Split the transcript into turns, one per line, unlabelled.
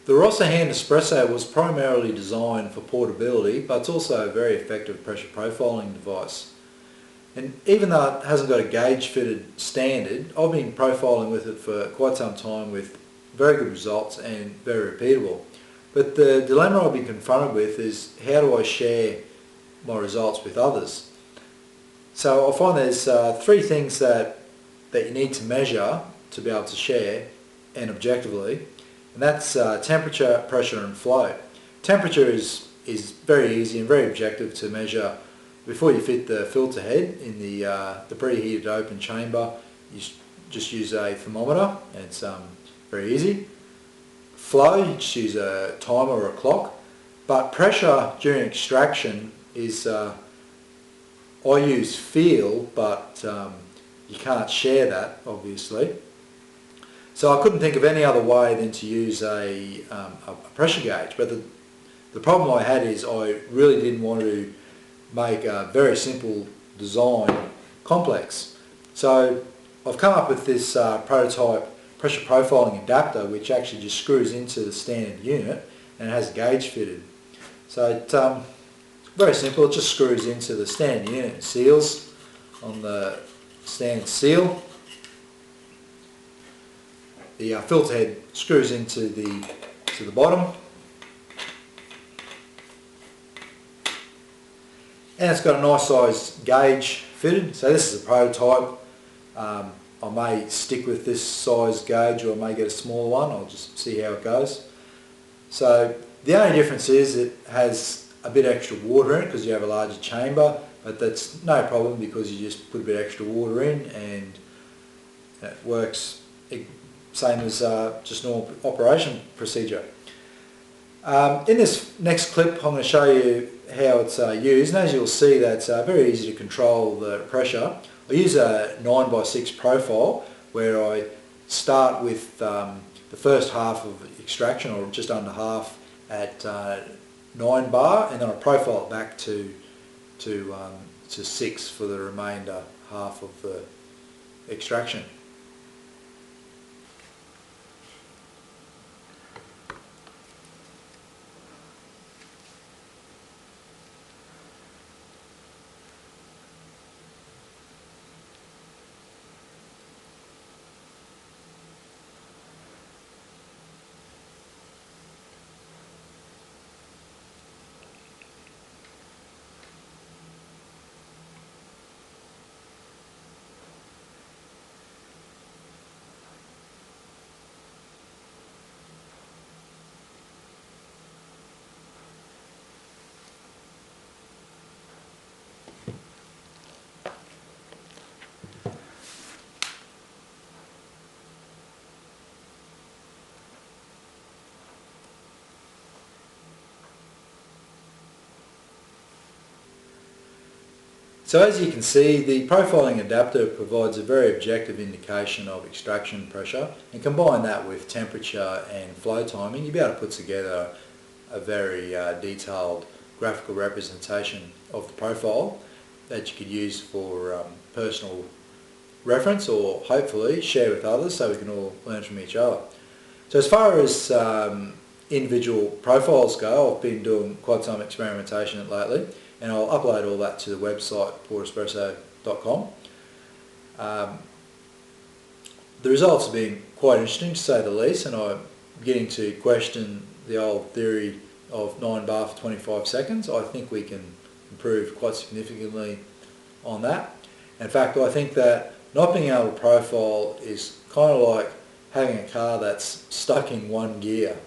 The Rossa hand espresso was primarily designed for portability, but it's also a very effective pressure profiling device. And even though it hasn't got a gauge fitted standard, I've been profiling with it for quite some time with very good results and very repeatable. But the dilemma I've been confronted with is, how do I share my results with others? So I find there's three things that you need to measure to be able to share, and objectively, and that's temperature, pressure and flow. Temperature is very easy and very objective to measure. Before you fit the filter head in the preheated open chamber, you just use a thermometer, and it's very easy. Flow, you just use a timer or a clock. But pressure during extraction is, I use feel, but you can't share that, obviously. So I couldn't think of any other way than to use a pressure gauge. But the problem I had is I really didn't want to make a very simple design complex. So I've come up with this prototype pressure profiling adapter, which actually just screws into the standard unit and it has a gauge fitted. So it's very simple. It just screws into the standard unit and seals on the standard seal. The filter head screws into the bottom, and it's got a nice size gauge fitted. So this is a prototype. I may stick with this size gauge, or I may get a smaller one. I'll just see how it goes. So the only difference is it has a bit extra water in it because you have a larger chamber, but that's no problem because you just put a bit extra water in and it works same as just normal operation procedure. In this next clip I'm going to show you how it's used, and as you'll see, that's very easy to control the pressure. I use a 9x6 profile where I start with the first half of extraction, or just under half, at 9 bar, and then I profile it back to 6 for the remainder half of the extraction. So as you can see, the profiling adapter provides a very objective indication of extraction pressure, and combine that with temperature and flow timing, you'll be able to put together a very detailed graphical representation of the profile that you could use for personal reference, or hopefully share with others so we can all learn from each other. So as far as individual profiles go, I've been doing quite some experimentation lately, and I'll upload all that to the website espresso.com. The results have been quite interesting, to say the least, and I'm beginning to question the old theory of 9 bar for 25 seconds. I think we can improve quite significantly on that. In fact, I think that not being able to profile is kind of like having a car that's stuck in one gear.